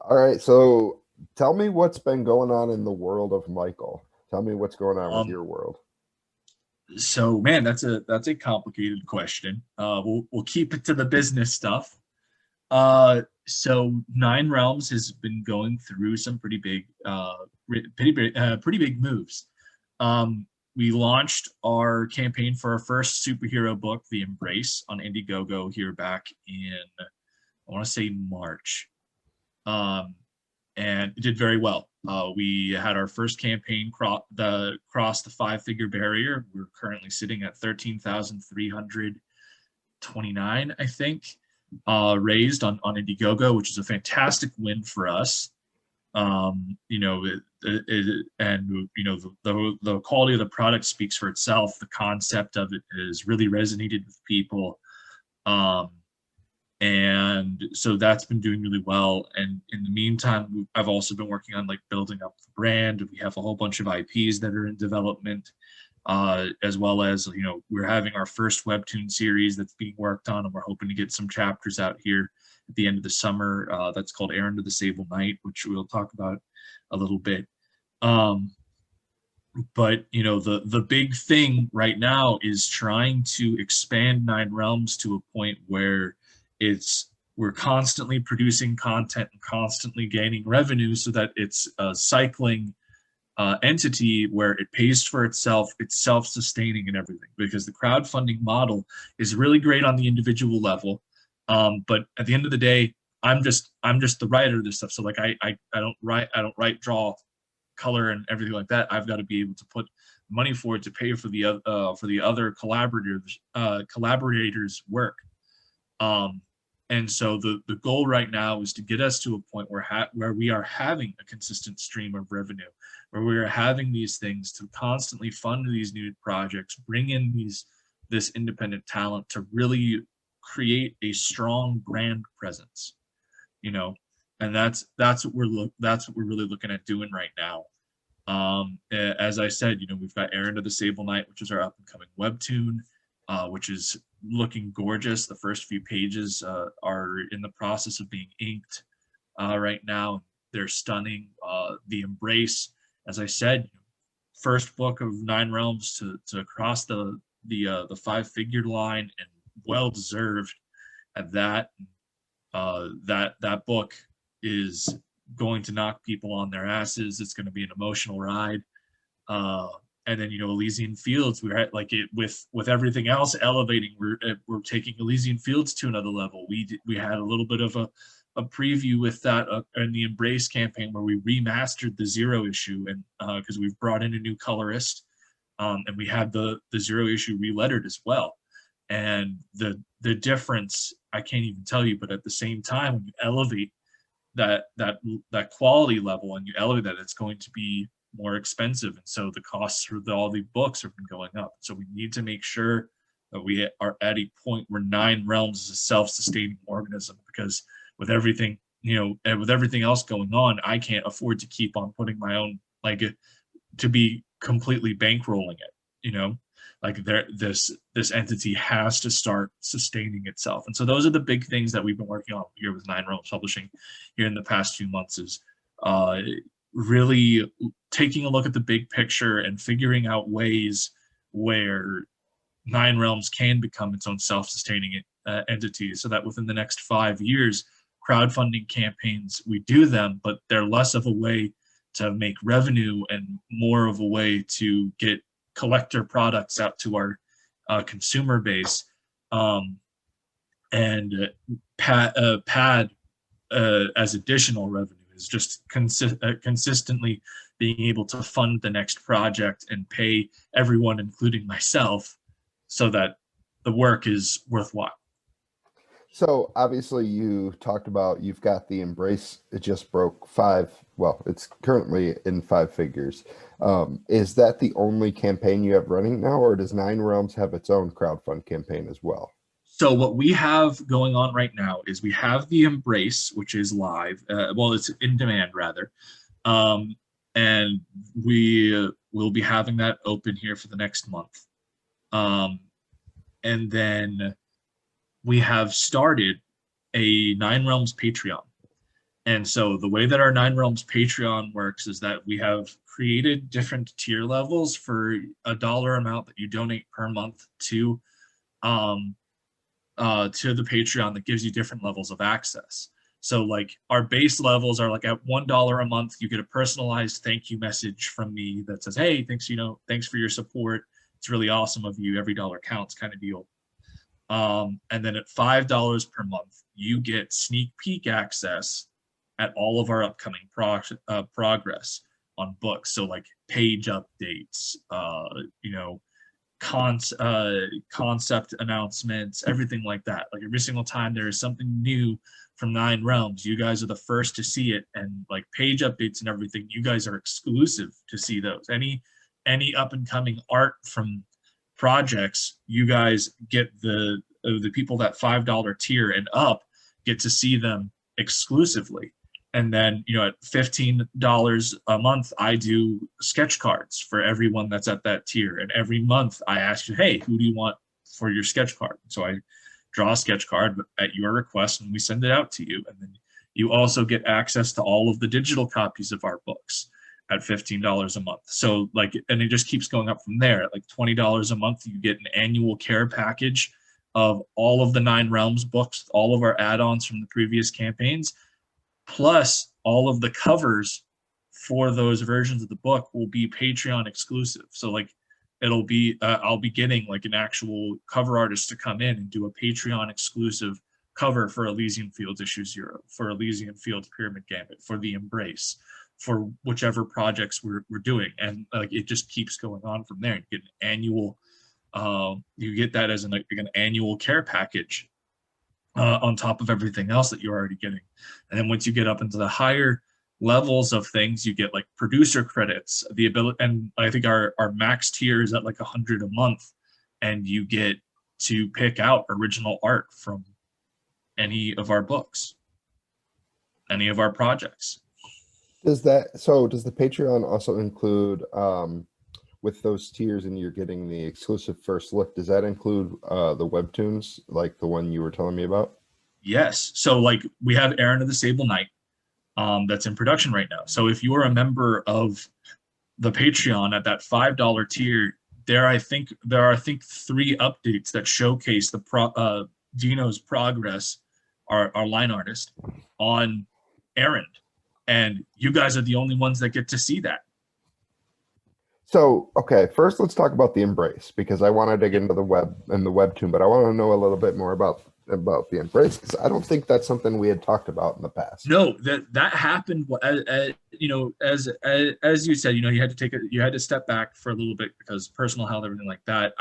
All right, so tell me what's been going on in the world of Michael. Tell me what's going on with Um, your world. so man, that's a complicated question. We'll keep it to the business stuff. So Nine Realms has been going through some pretty big moves. We launched our campaign for our first superhero book, The Embrace, on Indiegogo here back in, I want to say March. Um, and it did very well. We had our first campaign cross the five-figure barrier. We're currently sitting at 13,329, I think, raised on Indiegogo, which is a fantastic win for us. And the quality of the product speaks for itself. The concept of it has really resonated with people. Um, and so that's been doing really well. And in the meantime, I've also been working on like building up the brand. We have a whole bunch of IPs that are in development, as well as we're having our first webtoon series that's being worked on, and we're hoping to get some chapters out here at the end of the summer. That's called Errand of the Sable Knight, which we'll talk about a little bit. But the big thing right now is trying to expand Nine Realms to a point where we're constantly producing content and constantly gaining revenue, so that it's a cycling entity where it pays for itself, it's self-sustaining and everything. Because the crowdfunding model is really great on the individual level, but at the end of the day, I'm just the writer of this stuff. So like I don't write, draw, color, and everything like that. I've got to be able to put money for it to pay for the other collaborators work. And so the goal right now is to get us to a point where we are having a consistent stream of revenue, where we are having these things to constantly fund these new projects, bring in this independent talent to really create a strong brand presence, and that's what we're really looking at doing right now. As I said, we've got Errand of the Sable Knight, which is our up and coming webtoon, which is looking gorgeous. The first few pages are in the process of being inked right now. They're stunning. The Embrace, as I said, first book of Nine Realms to cross the five-figure line, and well deserved at that. That book is going to knock people on their asses. It's going to be an emotional ride. And then Elysian Fields, we're at like it with everything else elevating. We're taking Elysian Fields to another level. We had a little bit of a preview with that in the Embrace campaign, where we remastered the Zero issue, and because we've brought in a new colorist, and we had the Zero issue relettered as well. And the difference, I can't even tell you, but at the same time, when you elevate that quality level and you elevate that, it's going to be more expensive. And so the costs for all the books have been going up. So we need to make sure that we are at a point where Nine Realms is a self-sustaining organism, because with everything, and with everything else going on, I can't afford to keep on putting my own, like, to be completely bankrolling it. Like this entity has to start sustaining itself. And so those are the big things that we've been working on here with Nine Realms Publishing here in the past few months, is really taking a look at the big picture and figuring out ways where Nine Realms can become its own self-sustaining entity, so that within the next 5 years, crowdfunding campaigns, we do them, but they're less of a way to make revenue and more of a way to get collector products out to our consumer base, and pad as additional revenue, is just consistently being able to fund the next project and pay everyone, including myself, so that the work is worthwhile. So obviously you talked about you've got the Embrace. It just broke well, it's currently in five figures. Is that the only campaign you have running now, or does Nine Realms have its own crowdfund campaign as well? So what we have going on right now is we have the Embrace, which is live. Well, it's in demand rather. And we will be having that open here for the next month. And then we have started a Nine Realms Patreon. And so the way that our Nine Realms Patreon works is that we have created different tier levels for a dollar amount that you donate per month um to the Patreon that gives you different levels of access. So like our base levels are like at $1 a month, you get a personalized thank you message from me that says, "Hey, thanks, thanks for your support. It's really awesome of you. Every dollar counts," kind of deal. And then at $5 per month, you get sneak peek access at all of our upcoming progress on books. So like page updates, concept announcements, everything like that. Like every single time there is something new from Nine Realms, you guys are the first to see it. And like page updates and everything, you guys are exclusive to see those. Any up and coming art from projects, you guys get the people that $5 tier and up get to see them exclusively. And then, at $15 a month, I do sketch cards for everyone that's at that tier. And every month I ask you, "Hey, who do you want for your sketch card?" So I draw a sketch card at your request and we send it out to you. And then you also get access to all of the digital copies of our books at $15 a month. So like, and it just keeps going up from there. At like $20 a month, you get an annual care package of all of the Nine Realms books, all of our add-ons from the previous campaigns, plus all of the covers for those versions of the book will be Patreon exclusive. So like it'll be I'll be getting like an actual cover artist to come in and do a Patreon exclusive cover for Elysian Fields issue 0, for Elysian Fields Pyramid Gambit, for the Embrace, for whichever projects we're doing. And like it just keeps going on from there. You get an annual you get that as an annual care package on top of everything else that you're already getting. And then once you get up into the higher levels of things, you get like producer credits, the ability, and I think our max tier is at like 100 a month, and you get to pick out original art from any of our books, any of our projects. Does the Patreon also include with those tiers and you're getting the exclusive first look, does that include the webtoons like the one you were telling me about? Yes. So like we have Errand of the Sable Knight that's in production right now. So if you're a member of the Patreon at that $5 tier, there are I think 3 updates that showcase the Dino's progress, our line artist, on Errand. And you guys are the only ones that get to see that. So, okay, first let's talk about the Embrace, because I want to dig into the web and the webtoon, but I want to know a little bit more about the Embrace, because I don't think that's something we had talked about in the past. No, that happened. As you said, you had to step back for a little bit because personal health, everything like that.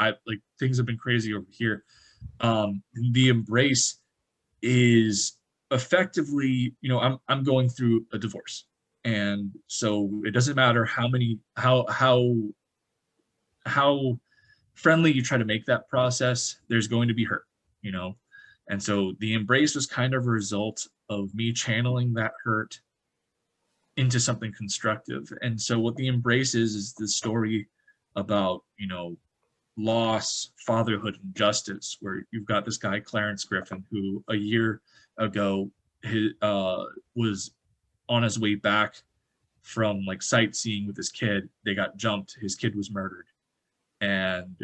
Things have been crazy over here. The Embrace is effectively, I'm going through a divorce. And so it doesn't matter how friendly you try to make that process, there's going to be hurt, And so the Embrace was kind of a result of me channeling that hurt into something constructive. And so what the Embrace is the story about, loss, fatherhood, and justice, where you've got this guy, Clarence Griffin, who a year ago was on his way back from like sightseeing with his kid. They got jumped. His kid was murdered. And,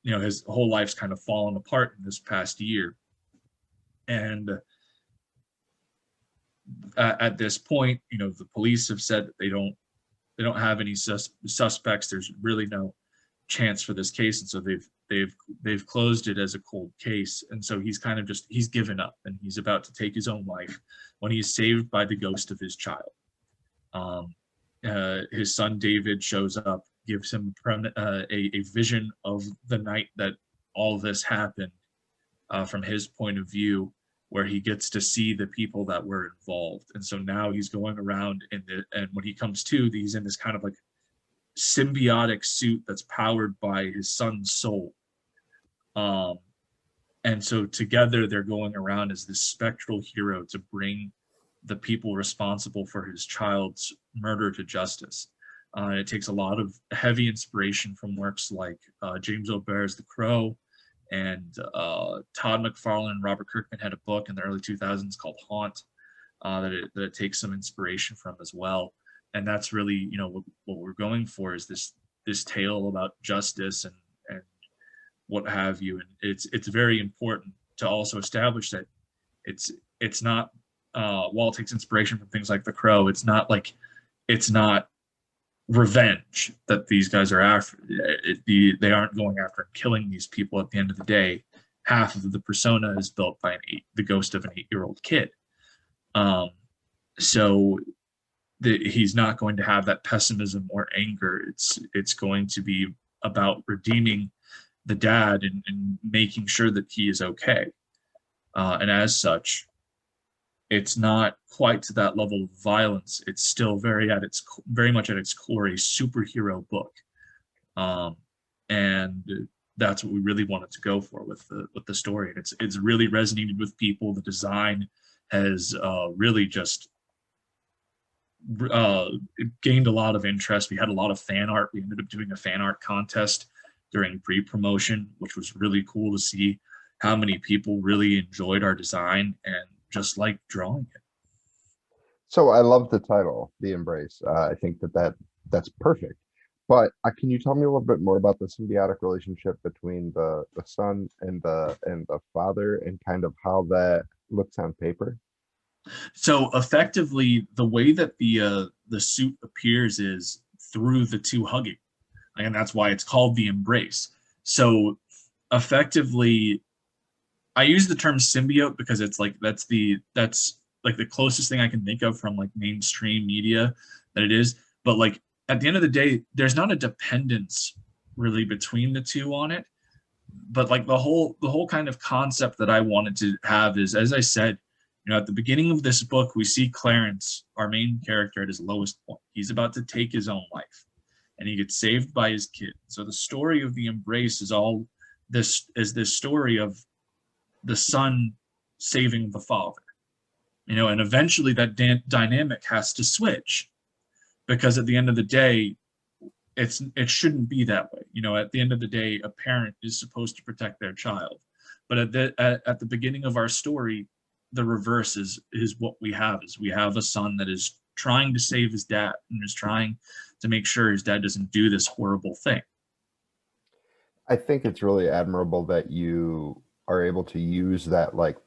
his whole life's kind of fallen apart in this past year. And at this point, the police have said that they don't have any suspects. There's really no chance for this case. And so they've closed it as a cold case. And so he's kind of he's given up, and he's about to take his own life when he's saved by the ghost of his child. His son David shows up, gives him a vision of the night that all this happened from his point of view, where he gets to see the people that were involved. And so now he's going around and when he comes to, he's in this kind of like symbiotic suit that's powered by his son's soul. And so together they're going around as this spectral hero to bring the people responsible for his child's murder to justice. It takes a lot of heavy inspiration from works like James O'Bare's The Crow, and Todd McFarlane and Robert Kirkman had a book in the early 2000s called Haunt. that it takes some inspiration from as well. And that's really, what we're going for is this tale about justice and what have you. And it's very important to also establish that it's not while it takes inspiration from things like The Crow, it's not revenge that these guys are after. They aren't going after and killing these people. At the end of the day, half of the persona is built by the ghost of an 8-year-old kid. So he's not going to have that pessimism or anger. It's going to be about redeeming the dad and making sure that he is okay. And as such, it's not quite to that level of violence. It's still very much at its core a superhero book, and that's what we really wanted to go for with the story. And it's really resonated with people. The design has really just gained a lot of interest. We had a lot of fan art. We ended up doing a fan art contest during pre-promotion, which was really cool to see how many people really enjoyed our design and just like drawing it. So I love the title, The Embrace. I think that's perfect. But can you tell me a little bit more about the symbiotic relationship between the son and the father, and kind of how that looks on paper? So effectively, the way that the suit appears is through the two hugging, and that's why it's called The Embrace. So effectively, I use the term symbiote because it's like that's like the closest thing I can think of from like mainstream media that it is. But like at the end of the day, there's not a dependence really between the two on it. But like the whole kind of concept that I wanted to have is, as I said, at the beginning of this book, we see Clarence, our main character, at his lowest point. He's about to take his own life, and he gets saved by his kid. So the story of The Embrace is this story of the son saving the father, and eventually that dynamic has to switch, because at the end of the day, it shouldn't be that way. At the end of the day, a parent is supposed to protect their child, but at the beginning of our story, the reverse is what we have. Is we have a son that is trying to save his dad and is trying to make sure his dad doesn't do this horrible thing. I think it's really admirable that you are able to use that like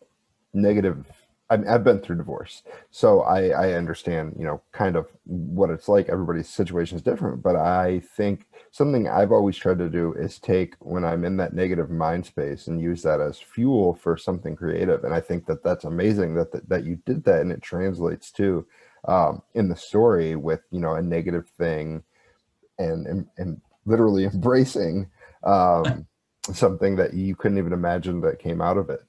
negative. I've been through divorce, so I understand, kind of what it's like. Everybody's situation is different, but I think something I've always tried to do is take when I'm in that negative mind space and use that as fuel for something creative. And I think that that's amazing that you did that, and it translates to in the story with a negative thing and literally embracing something that you couldn't even imagine that came out of it.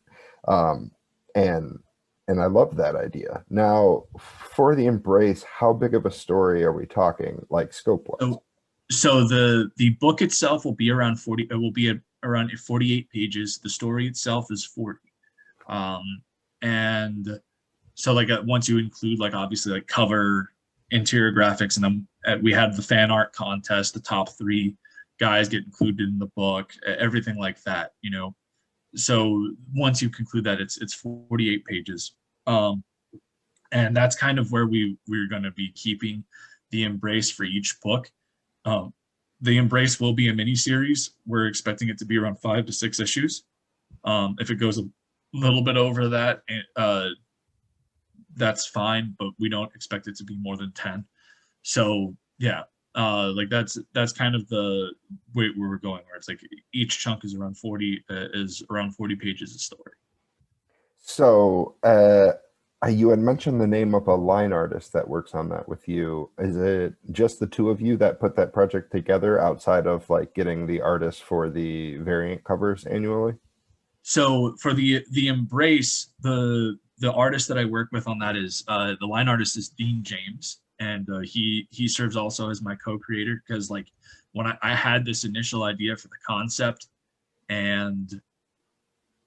And I love that idea. Now, for The Embrace, how big of a story are we talking, like scope wise? So the book itself will be around 40. It will be around 48 pages. The story itself is 40. And so like once you include like obviously like cover, interior graphics, and then we had the fan art contest. The top 3 guys get included in the book. Everything like that. So once you conclude that, it's 48 pages, and that's kind of where we're going to be keeping The Embrace for each book. The Embrace will be a mini series. We're expecting it to be around 5 to 6 issues. If it goes a little bit over that, that's fine, but we don't expect it to be more than 10. So yeah, like that's kind of the way we're going, where it's like each chunk is around 40 pages of story. So, you had mentioned the name of a line artist that works on that with you. Is it just the two of you that put that project together outside of like getting the artist for the variant covers annually? So for the Embrace, the artist that I work with on that is the line artist is Dean James, and he serves also as my co-creator, because like when I had this initial idea for the concept, and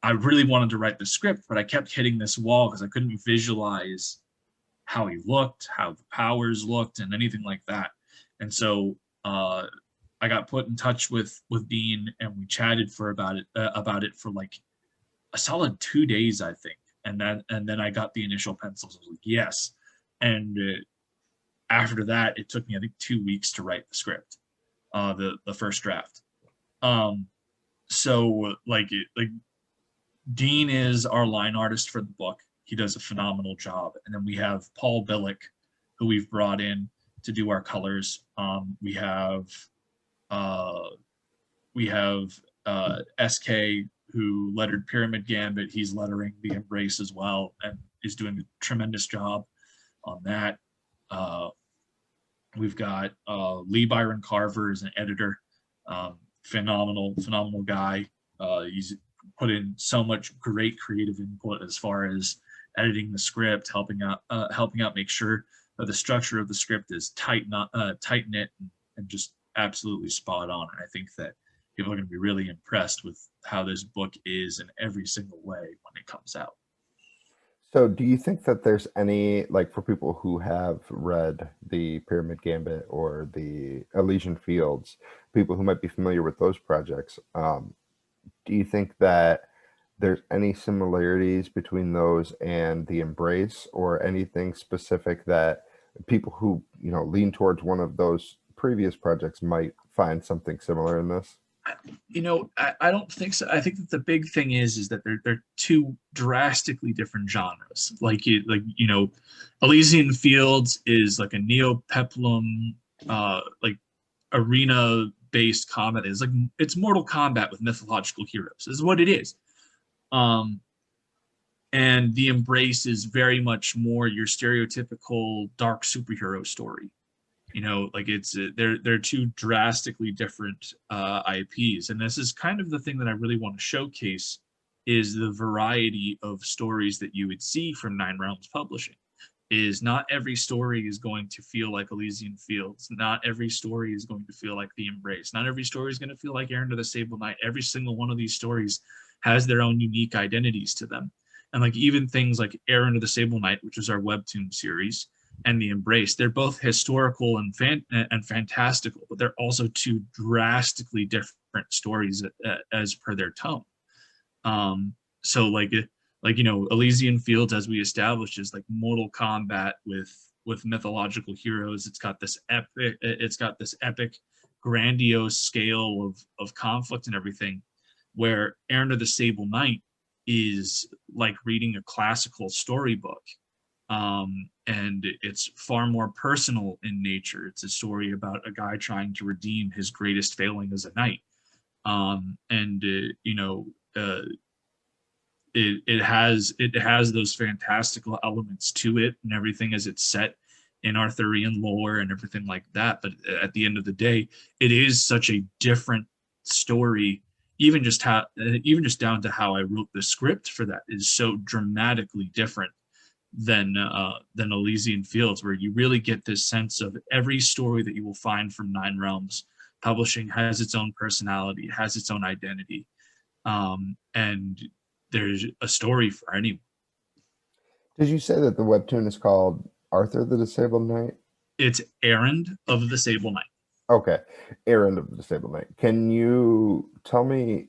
I really wanted to write the script, but I kept hitting this wall because I couldn't visualize how he looked, how the powers looked, and anything like that. And so I got put in touch with Dean, and we chatted for about it for like a solid 2 days, I think. and then I got the initial pencils. I was like, yes. And after that, it took me, I think, 2 weeks to write the script, the first draft. So like Dean is our line artist for the book. He does a phenomenal job. And then we have Paul Billick, who we've brought in to do our colors. We have SK, who lettered Pyramid Gambit. He's lettering the Embrace as well, and is doing a tremendous job on that. We've got Lee Byron Carver as an editor. Phenomenal guy. He's put in so much great creative input as far as editing the script, helping out make sure that the structure of the script is tight knit, and just absolutely spot on. And I think that people are going to be really impressed with how this book is in every single way when it comes out. So do you think that there's any, like, for people who have read the Pyramid Gambit or the Elysian Fields, people who might be familiar with those projects, do you think that there's any similarities between those and the Embrace, or anything specific that people who, you know, lean towards one of those previous projects might find something similar in this? You know, I don't think so. I think that the big thing is that they're two drastically different genres. Like you know, Elysian Fields is like a neo-peplum, like arena-based combat. It's Mortal Kombat with mythological heroes. Is what it is. And the Embrace is very much more your stereotypical dark superhero story. You know, like they're two drastically different IPs, and this is kind of the thing that I really want to showcase, is the variety of stories that you would see from Nine Realms Publishing. Is not every story is going to feel like Elysian Fields. Not every story is going to feel like The Embrace. Not every story is going to feel like Errand of the Sable Knight. Every single one of these stories has their own unique identities to them. And like even things like Errand of the Sable Knight, which is our webtoon series, and The Embrace, they're both historical and fantastical, but they're also two drastically different stories as per their tone. So like you know, Elysian Fields, as we established, is like Mortal Kombat with mythological heroes. It's got this epic, grandiose scale of conflict and everything, where Errand of the Sable Knight is like reading a classical storybook. And it's far more personal in nature. It's a story about a guy trying to redeem his greatest failing as a knight. You know, it has those fantastical elements to it and everything, as it's set in Arthurian lore and everything like that. But at the end of the day, it is such a different story. Even just down to how I wrote the script for that is so dramatically different than Elysian Fields, where you really get this sense of every story that you will find from Nine Realms Publishing has its own personality, has its own identity, and there's a story for anyone. Did you say that the webtoon is called Arthur the Disabled Knight? It's Errand of the Sable Knight. Okay, Errand of the Disabled Knight. Can you tell me,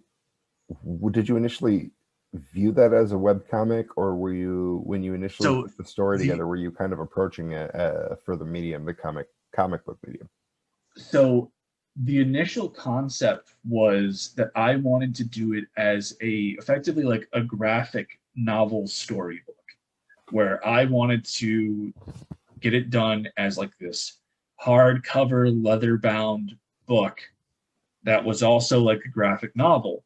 did you initially view that as a webcomic, or were you, when you initially put the story together, were you kind of approaching it for the medium, the comic book medium? So the initial concept was that I wanted to do it as effectively like a graphic novel storybook, where I wanted to get it done as like this hardcover, leather-bound book that was also like a graphic novel.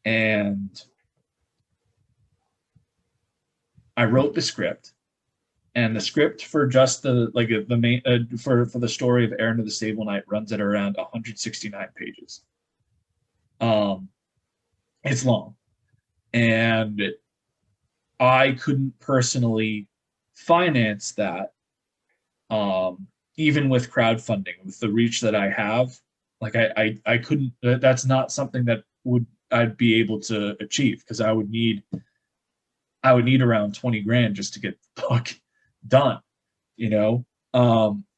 And I wrote the script, and the script for just the main for the story of Errand of the Sable Knight runs at around 169 pages. It's long, and I couldn't personally finance that, even with crowdfunding, with the reach that I have. Like I couldn't. That's not something that I'd be able to achieve, because I would need around 20 grand just to get the book done, you know?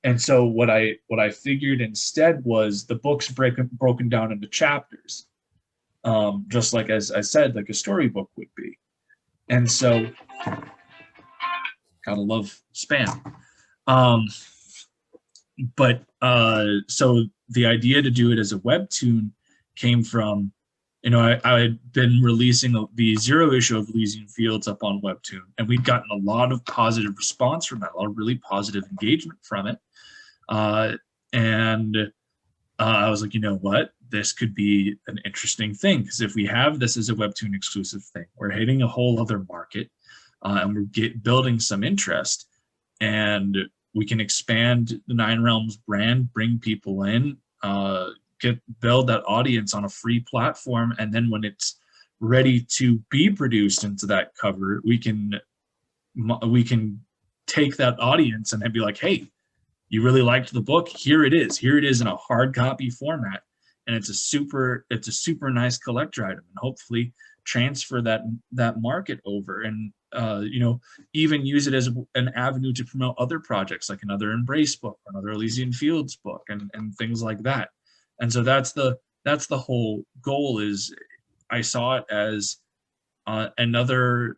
And so what I figured instead was the book's broken down into chapters, just like, as I said, like a storybook would be. And so, gotta love spam. Um, but so the idea to do it as a webtoon came from, I had been releasing the zero issue of Elysian Fields up on Webtoon, and we'd gotten a lot of positive response from that, a lot of really positive engagement from it. And I was like, you know what? This could be an interesting thing, because if we have this as a Webtoon exclusive thing, we're hitting a whole other market, and we're building some interest, and we can expand the Nine Realms brand, bring people in, build that audience on a free platform, and then when it's ready to be produced into that cover, we can take that audience and then be like, hey, you really liked the book, here it is in a hard copy format, and it's a super nice collector item, and hopefully transfer that market over, and even use it as an avenue to promote other projects, like another Embrace book or another Elysian Fields book, and things like that. And so that's the whole goal. Is I saw it as another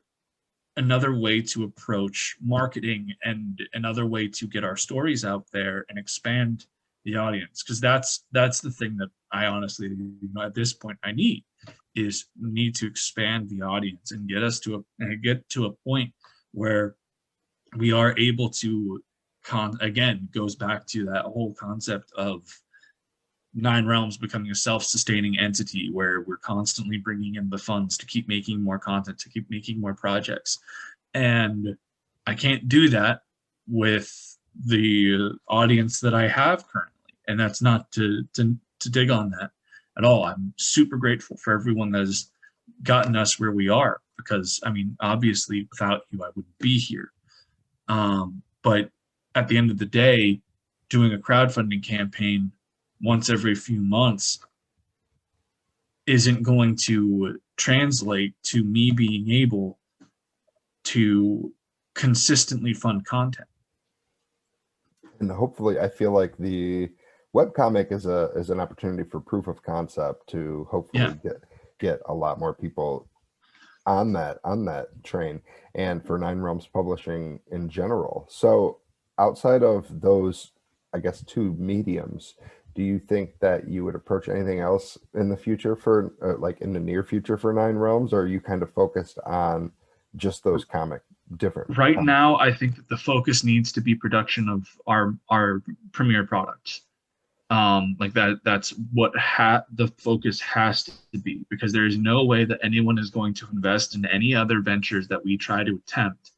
way to approach marketing, and another way to get our stories out there and expand the audience, because that's the thing that I honestly, at this point, I need to expand the audience and get to a point where we are able to again, goes back to that whole concept of Nine Realms becoming a self-sustaining entity, where we're constantly bringing in the funds to keep making more content, to keep making more projects. And I can't do that with the audience that I have currently. And that's not to dig on that at all. I'm super grateful for everyone that has gotten us where we are, because I mean, obviously without you, I wouldn't be here. But at the end of the day, doing a crowdfunding campaign once every few months isn't going to translate to me being able to consistently fund content. And hopefully, I feel like the webcomic is an opportunity for proof of concept to hopefully get a lot more people on that train, and for Nine Realms Publishing in general. So outside of those, I guess, two mediums, do you think that you would approach anything else in the future for like in the near future for Nine Realms, or are you kind of focused on just those different right comic? now? I think that the focus needs to be production of our premier products. Like that's what the focus has to be, because there is no way that anyone is going to invest in any other ventures that we try to attempt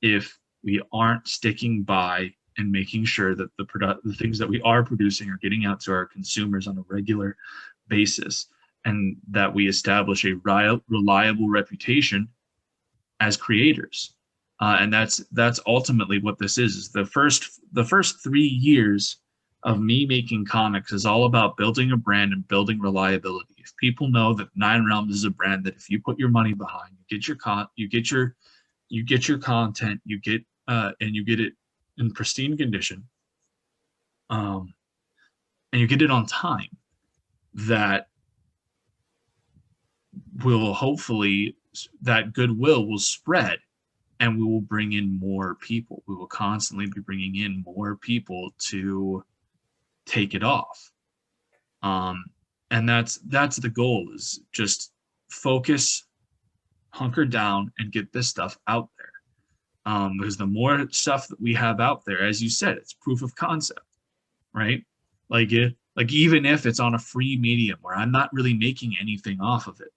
if we aren't sticking by and making sure that the things that we are producing are getting out to our consumers on a regular basis, and that we establish a reliable reputation as creators. And that's ultimately what this is the first 3 years of me making comics is all about building a brand and building reliability. If people know that Nine Realms is a brand that if you put your money behind, you get your content, you get and you get it in pristine condition, and you get it on time, that will hopefully, that goodwill will spread, and we will bring in more people. We will constantly be bringing in more people to take it off. And that's the goal, is just focus, hunker down, and get this stuff out there. Because the more stuff that we have out there, as you said, it's proof of concept, right? Like even if it's on a free medium where I'm not really making anything off of it,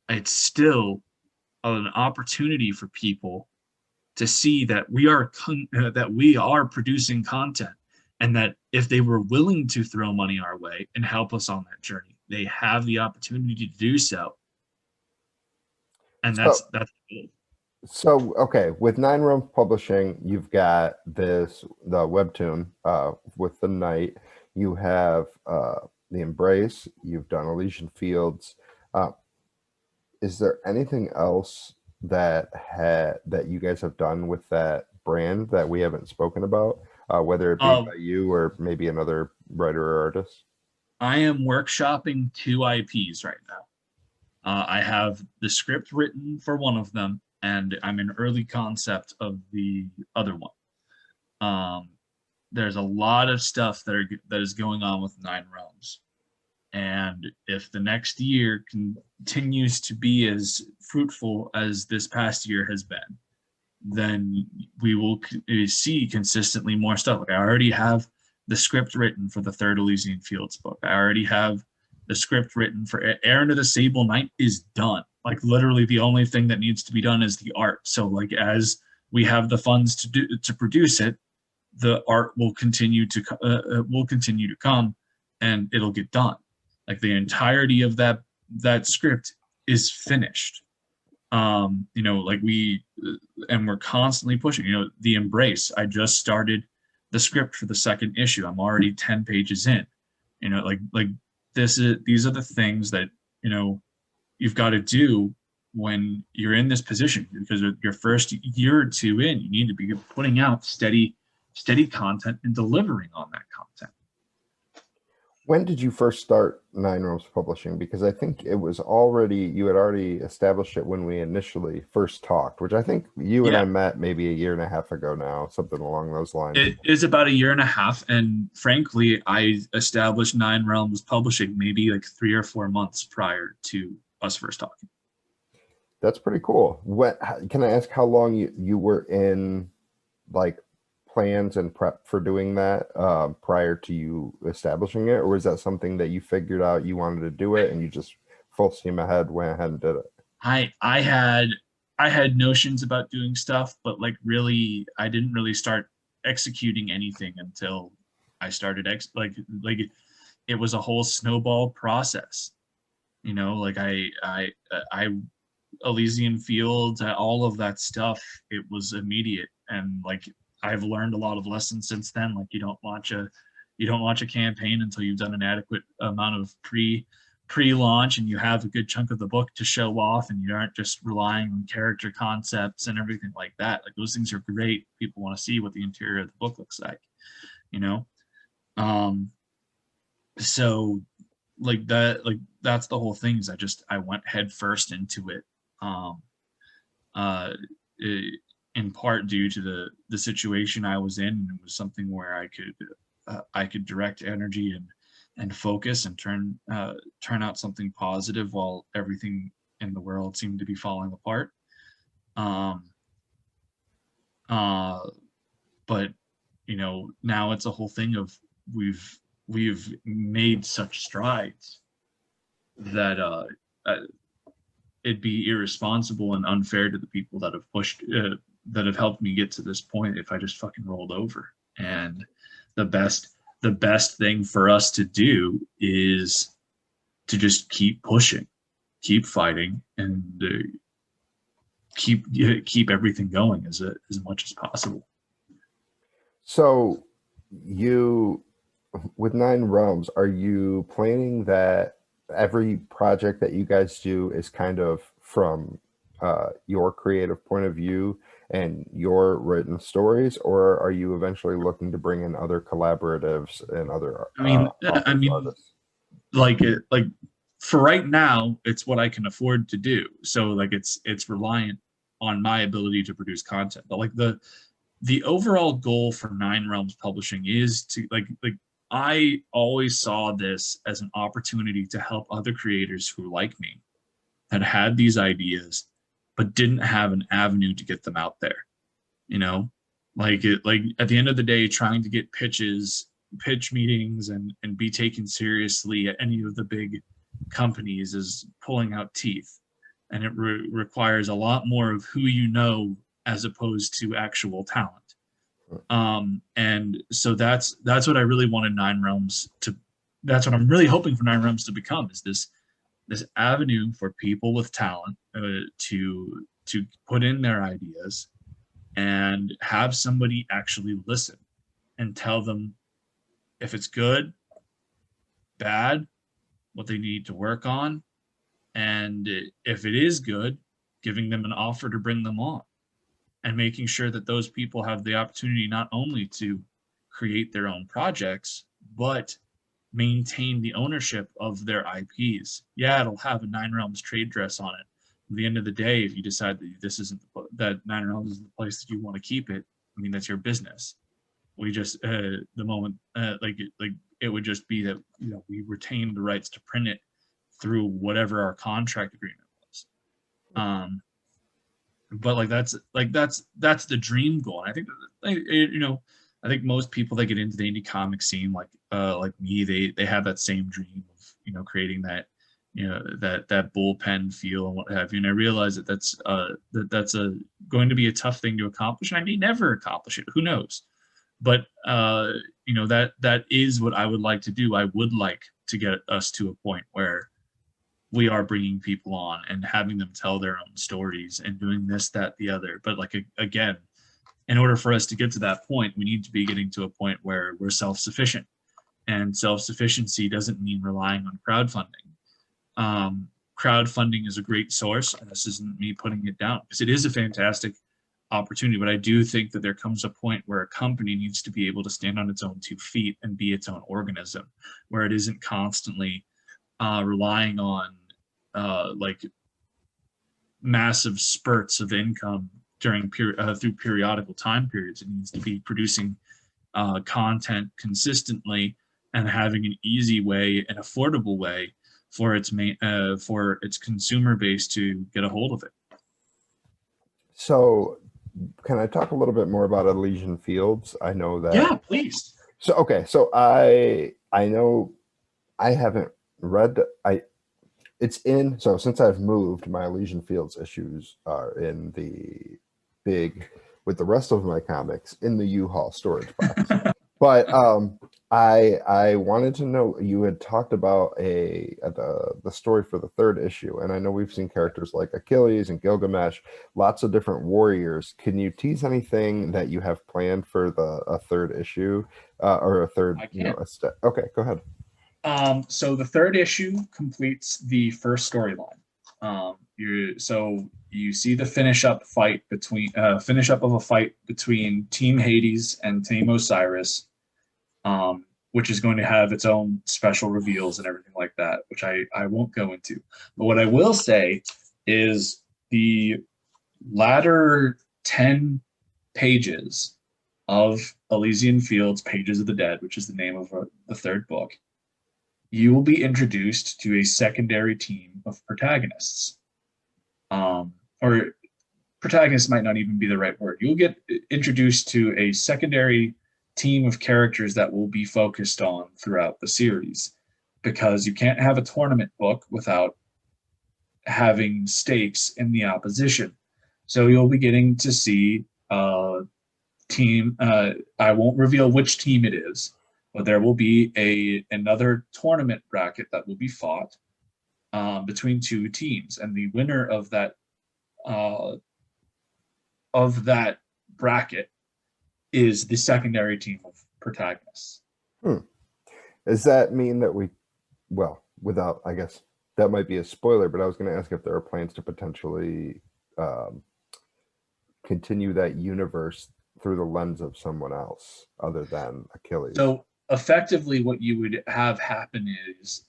it's still an opportunity for people to see that we are producing content, and that if they were willing to throw money our way and help us on that journey, they have the opportunity to do so. And that's cool. So, okay, with Nine Realms Publishing, you've got the webtoon with the Knight. You have the Embrace. You've done Elysian Fields. Is there anything else that you guys have done with that brand that we haven't spoken about, whether it be by you or maybe another writer or artist? I am workshopping 2 IPs right I have the script written for one of them, and I'm in early concept of the other one. Um, there's a lot of stuff that is going on with Nine Realms, and if the next year continues to be as fruitful as this past year has been, then we will see consistently more stuff. Like I already have the script written for the third Elysian Fields book. I already have the script written for Errand of the Sable Knight is done. Like literally the only thing that needs to be done is the art. So like as we have the funds to produce it, the art will continue to come, and it'll get done. Like the entirety of that script is finished. Like and we're constantly pushing. The Embrace. I just started the script for the second issue. I'm already 10 pages in. Like these are the things that you've got to do when you're in this position, because your first year or two in, you need to be putting out steady content and delivering on that content. When did you first start Nine Realms Publishing? Because I think you had already established it when we initially first talked, which I think you and I met maybe a year and a half ago now, something along those lines. It is about a year and a half, and frankly, I established Nine Realms Publishing maybe like 3 or 4 months prior to us first talking. That's pretty cool. Can I ask how long you were in like plans and prep for doing that prior to you establishing it, or was that something that you figured out you wanted to do it and you just full steam ahead went ahead and did it? I had notions about doing stuff, but like really I didn't really start executing anything until I started like it was a whole snowball process. Like I Elysian Fields, all of that stuff, it was immediate, and like I've learned a lot of lessons since then. Like you don't launch a campaign until you've done an adequate amount of pre-launch and you have a good chunk of the book to show off, and you aren't just relying on character concepts and everything like that. Like those things are great. People want to see what the interior of the book looks like, so like that's the whole thing, is I went head first into it. In part due to the situation I was in. And it was something where I could direct energy and focus and turn out something positive while everything in the world seemed to be falling apart. But now it's a whole thing of we've made such strides that it'd be irresponsible and unfair to the people that have helped me get to this point if I just fucking rolled over. And the best thing for us to do is to just keep pushing, keep fighting, and keep everything going as much as possible. So with Nine Realms, are you planning that every project that you guys do is kind of from your creative point of view and your written stories, or are you eventually looking to bring in other collaboratives and other artists? Like for right now, it's what I can afford to do. So like it's reliant on my ability to produce content. But like the overall goal for Nine Realms Publishing is to like I always saw this as an opportunity to help other creators who, like me, had these ideas but didn't have an avenue to get them out there. Like at the end of the day, trying to get pitch meetings and be taken seriously at any of the big companies is pulling out teeth, and it requires a lot more of who as opposed to actual talent. And so that's what I really wanted Nine Realms that's what I'm really hoping for Nine Realms to become, is this avenue for people with talent to put in their ideas and have somebody actually listen and tell them if it's good, bad, what they need to work on, and if it is good, giving them an offer to bring them on, and making sure that those people have the opportunity not only to create their own projects, but maintain the ownership of their IPs. Yeah, it'll have a Nine Realms trade dress on it. At the end of the day, if you decide that this isn't that Nine Realms is the place that you want to keep it, I mean, that's your business. We just the moment like it would just be that, you know, we retain the rights to print it through whatever our contract agreement was. But like that's the dream goal. And I think like, you know, I think most people that get into the indie comic scene, like me, they have that same dream of, you know, creating that, you know, that bullpen feel and what have you. And I realize that that's a going to be a tough thing to accomplish, and I may never accomplish it. Who knows? But you know, that is what I would like to do. I would like to get us to a point where we are bringing people on and having them tell their own stories and doing this, that, the other. But like, again, in order for us to get to that point, we need to be getting to a point where we're self-sufficient. And self-sufficiency doesn't mean relying on crowdfunding. Crowdfunding is a great source, and this isn't me putting it down, because it is a fantastic opportunity. But I do think that there comes a point where a company needs to be able to stand on its own 2 feet and be its own organism, where it isn't constantly relying on like massive spurts of income during through periodical time periods. It needs to be producing content consistently and having an easy way, an affordable way for its consumer base to get a hold of it. So can I talk a little bit more about Elysian Fields? I know that. Yeah, please. So okay, so I know I haven't read it's in, so since I've moved, my Elysian Fields issues are in the big, with the rest of my comics, in the U-Haul storage box. But I wanted to know, you had talked about the story for the 3rd issue, and I know we've seen characters like Achilles and Gilgamesh, lots of different warriors. Can you tease anything that you have planned for a 3rd issue, or a 3rd, you know, a step? Okay, go ahead. So the 3rd issue completes the first storyline. So you see the finish up of a fight between Team Hades and Team Osiris, which is going to have its own special reveals and everything like that, which I won't go into. But what I will say is the latter 10 pages of Elysian Fields, Pages of the Dead, which is the name of the 3rd book, you will be introduced to a secondary team of protagonists. Or protagonist might not even be the right word. You'll get introduced to a secondary team of characters that will be focused on throughout the series, because you can't have a tournament book without having stakes in the opposition. So you'll be getting to see team. I won't reveal which team it is, but there will be another tournament bracket that will be fought between 2 teams, and the winner of that bracket is the secondary team of protagonists. Does that mean that well, without, I guess that might be a spoiler, but I was going to ask if there are plans to potentially continue that universe through the lens of someone else other than Achilles. So effectively what you would have happen is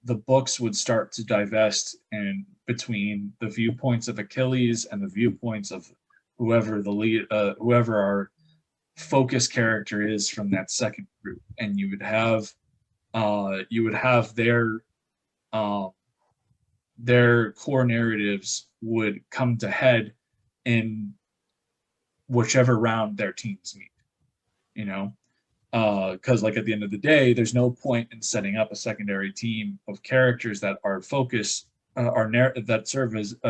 the books would start to divest in between the viewpoints of Achilles and the viewpoints of whoever the lead, whoever our focus character is from that second group, and you would have their core narratives would come to head in whichever round their teams meet, you know, because like at the end of the day, there's no point in setting up a secondary team of characters that are focus that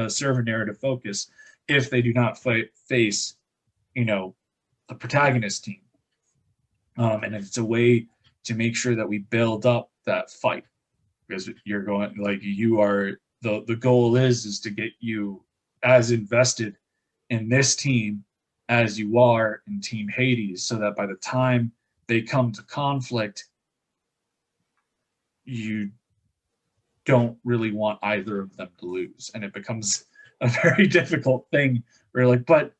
serve a narrative focus if they do not face, you know, the protagonist team. And it's a way to make sure that we build up that fight, because you're going, like, you are, the goal is to get you as invested in this team as you are in Team Hades, so that by the time they come to conflict, you don't really want either of them to lose. And it becomes a very difficult thing where you're like, but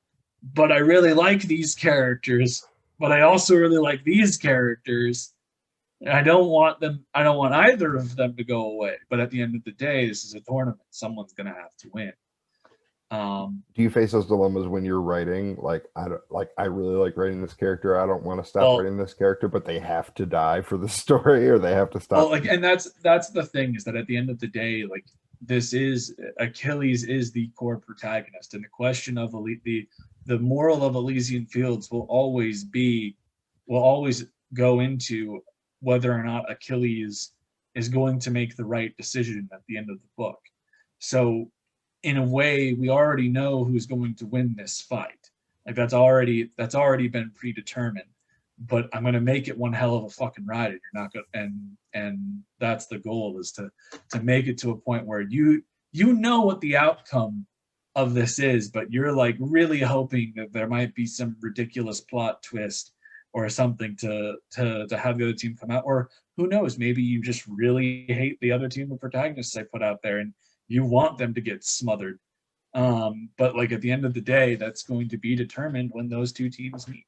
I really like these characters, but I also really like these characters. I don't want them. I don't want either of them to go away. But at the end of the day, this is a tournament. Someone's gonna have to win. Do you face those dilemmas when you're writing? Like, I really like writing this character. I don't want to stop Well, writing this character, but they have to die for the story, or they have to well, stop. like, and that's the thing is that at the end of the day, like this is Achilles is the core protagonist, and the question of the moral of Elysian Fields will always go into whether or not Achilles is going to make the right decision at the end of the book. So in a way, we already know who's going to win this fight. Like that's already been predetermined. But I'm gonna make it one hell of a fucking ride, and you're not gonna and that's the goal is to make it to a point where you know what the outcome of this is, but you're like really hoping that there might be some ridiculous plot twist or something to have the other team come out, or who knows, maybe you just really hate the other team of protagonists I put out there and you want them to get smothered. But like at the end of the day, that's going to be determined when those two teams meet.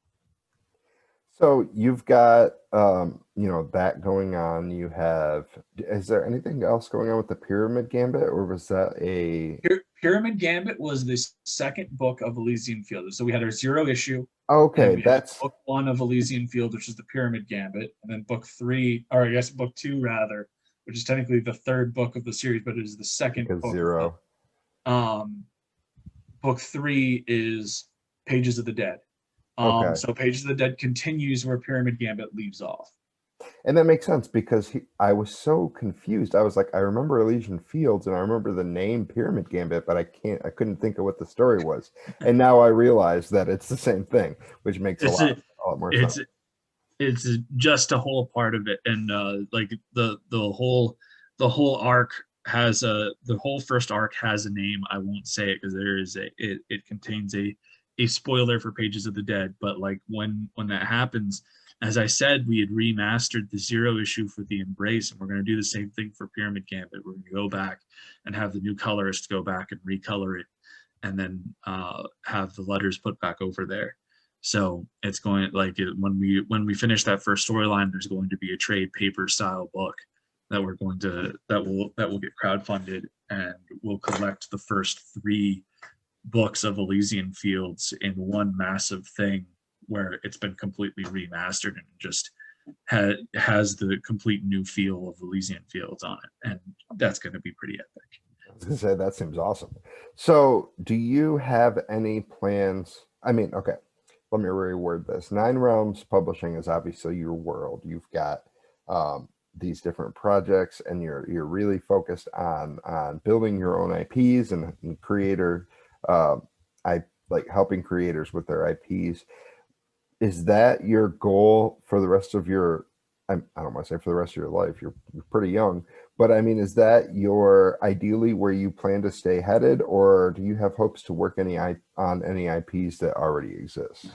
So you've got, that going on. You have, is there anything else going on with the Pyramid Gambit, or was that a? Pyramid Gambit was the second book of Elysian Fields. So we had our zero issue, and then Okay, we had that's book one of Elysian Fields, which is the Pyramid Gambit, and then book three, or I guess book two rather, which is technically the third book of the series, but it is the second because book of zero. the book three is Pages of the Dead. Okay. So Pages of the Dead continues where Pyramid Gambit leaves off. And that makes sense because I was so confused. I was like, I remember Elysian Fields and I remember the name Pyramid Gambit, but I couldn't think of what the story was. And now I realize that it's the same thing, which makes It's a lot more sense. it's it's just a whole part of it, and like the whole arc has the whole first arc has a name. I won't say it because there is it contains a spoiler for Pages of the Dead. But like when that happens, as I said, we had remastered the zero issue for the Embrace, and we're going to do the same thing for Pyramid Gambit. We're going to go back and have the new colorist go back and recolor it, and then have the letters put back over there. So it's going like when we finish that first storyline, there's going to be a trade paper style book that we're going to that will get crowdfunded, and we'll collect the first three books of Elysian Fields in one massive thing where it's been completely remastered and just has the complete new feel of Elysian Fields on it, and that's going to be pretty epic. I was gonna say that seems awesome. So, do you have any plans? I mean, okay, let me reword this. Nine Realms Publishing is obviously your world. You've got these different projects, and you're really focused on building your own IPs and creator, I like helping creators with their IPs. Is that your goal for the rest of your? I don't want to say for the rest of your life. You're pretty young, but I mean, is that your ideally where you plan to stay headed, or do you have hopes to work on any IPs that already exist?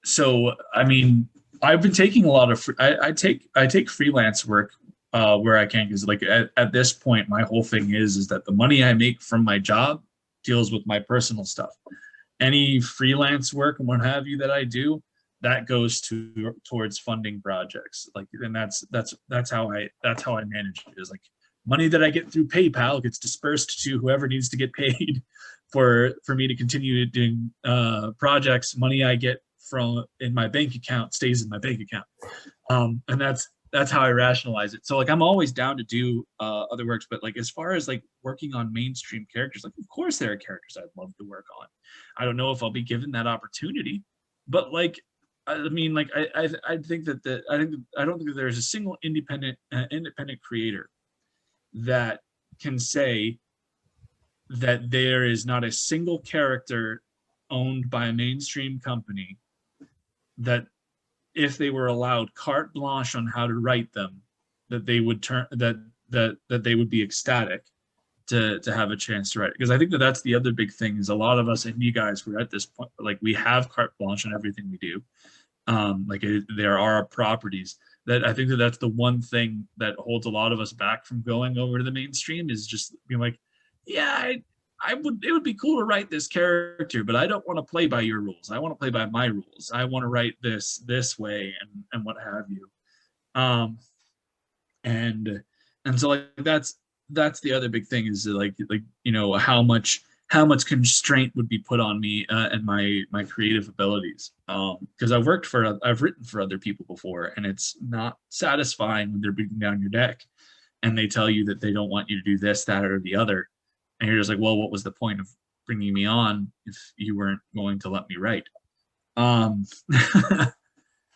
So I mean, I've been taking a lot of I take freelance work where I can, because like at this point my whole thing is that the money I make from my job deals with my personal stuff. Any freelance work and what have you that I do, that goes towards funding projects. Like, and that's how I manage it. Is like money that I get through PayPal gets dispersed to whoever needs to get paid for me to continue doing projects. Money I get from in my bank account stays in my bank account, and that's how I rationalize it. So like I'm always down to do other works, but like as far as like working on mainstream characters, like of course there are characters I'd love to work on. I don't know if I'll be given that opportunity, but like I mean, like I think that I don't think that there's a single independent creator that can say that there is not a single character owned by a mainstream company that if they were allowed carte blanche on how to write them, that they would that they would be ecstatic to have a chance to write it. Because I think that that's the other big thing is a lot of us indie guys, we're at this point, like we have carte blanche on everything we do. There are properties that I think that that's the one thing that holds a lot of us back from going over to the mainstream is just being like, yeah, I would, it would be cool to write this character, but I don't want to play by your rules. I want to play by my rules. I want to write this way and what have you. and so like that's the other big thing is like you know how much constraint would be put on me and my creative abilities, because I've written for other people before, and it's not satisfying when they're beating down your deck and they tell you that they don't want you to do this, that, or the other, and you're just like, well, what was the point of bringing me on if you weren't going to let me write? um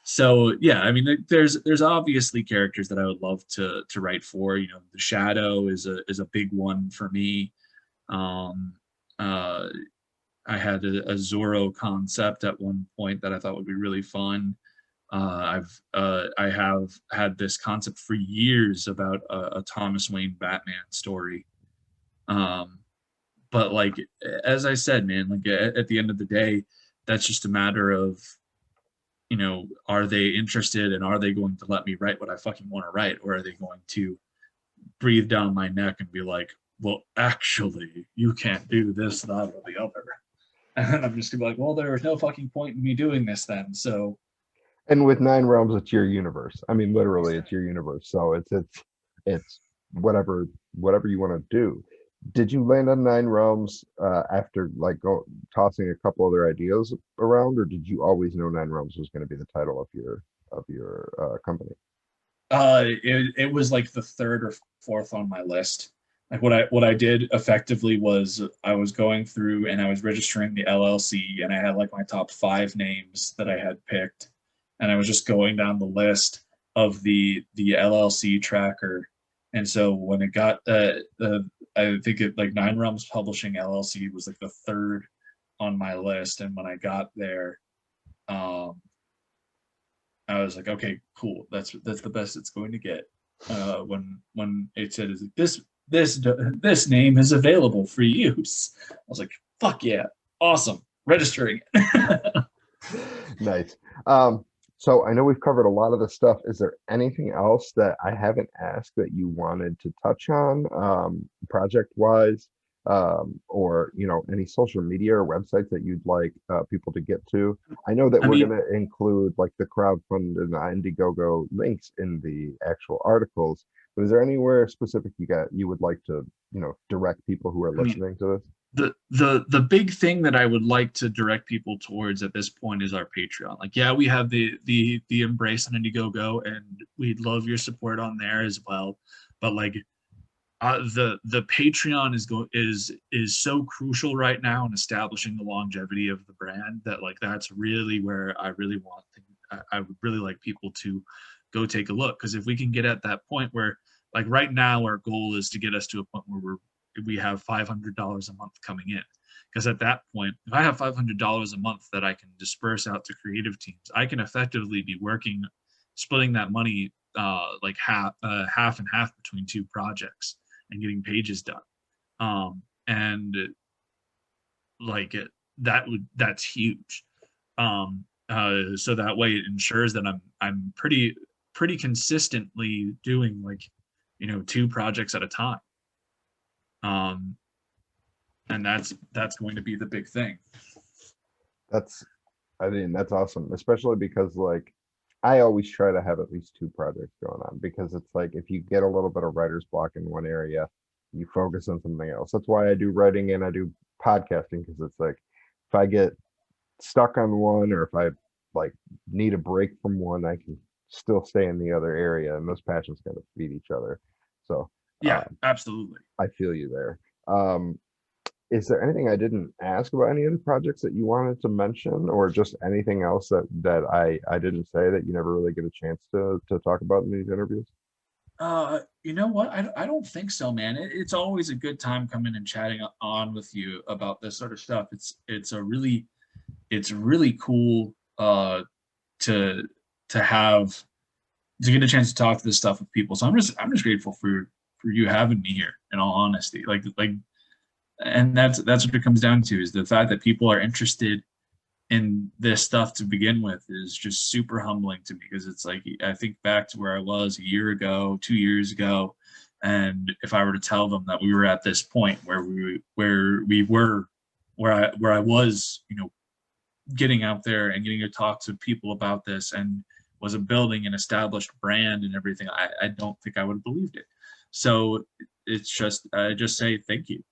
So yeah, I mean, there's obviously characters that I would love to write for. You know, the Shadow is a big one for me. Um, uh, I had a Zorro concept at one point that I thought would be really fun. I have had this concept for years about a Thomas Wayne Batman story. Um, but like as I said, man, like at the end of the day, that's just a matter of, you know, are they interested and are they going to let me write what I fucking want to write? Or are they going to breathe down my neck and be like, well, actually, you can't do this, that, or the other. And I'm just gonna be like, well, there was no fucking point in me doing this then. So And with Nine Realms, it's your universe. I mean, literally, it's exactly. your universe. So it's whatever you want to do. Did you land on Nine Realms after like tossing a couple other ideas around, or did you always know Nine Realms was going to be the title of your company? It was like the third or fourth on my list. Like what I did effectively was I was going through and I was registering the LLC, and I had like my top five names that I had picked, and I was just going down the list of the LLC tracker. And so when it got I think it like Nine Realms Publishing LLC was like the third on my list, and when I got there, um, I was like, okay, cool. That's the best it's going to get. When it said, is like, this name is available for use, I was like, fuck yeah, awesome, registering it. Nice. So I know we've covered a lot of the stuff. Is there anything else that I haven't asked that you wanted to touch on, project wise, or any social media or websites that you'd like people to get to? I know that I we're mean, going to include like the crowdfund and the Indiegogo links in the actual articles, but is there anywhere specific you would like to, direct people who are I mean, listening to this? the big thing that I would like to direct people towards at this point is our Patreon. Like, yeah, we have the Embrace and Indiegogo, and we'd love your support on there as well. But like, the Patreon is so crucial right now in establishing the longevity of the brand, that like that's really where I really want I would really like people to go take a look, because if we can get at that point where, like, right now our goal is to get us to a point where we have $500 a month coming in, because at that point, if I have $500 a month that I can disperse out to creative teams, I can effectively be working, splitting that money like half and half between two projects and getting pages done. And like that's huge. So that way it ensures that I'm pretty consistently doing, like, you know, two projects at a time. Um, and that's going to be the big thing. That's, I mean, that's awesome, especially because like I always try to have at least two projects going on, because it's like if you get a little bit of writer's block in one area, you focus on something else. That's why I do writing and I do podcasting, because it's like if I get stuck on one, or if I like need a break from one, I can still stay in the other area, and those passions kind of feed each other. So Yeah, um, absolutely. I feel you there. Is there anything I didn't ask about any of the projects that you wanted to mention, or just anything else that I didn't say that you never really get a chance to talk about in these interviews? You know what? I don't think so, man. It's always a good time coming and chatting on with you about this sort of stuff. It's really cool to have to get a chance to talk to this stuff with people. So I'm just grateful for you having me here, in all honesty. And that's what it comes down to, is the fact that people are interested in this stuff to begin with is just super humbling to me, because it's like I think back to where I was a year ago, 2 years ago, and if I were to tell them that we were at this point where I was, you know, getting out there and getting to talk to people about this, and was a building an established brand and everything, I don't think I would have believed it. So it's just, I just say thank you.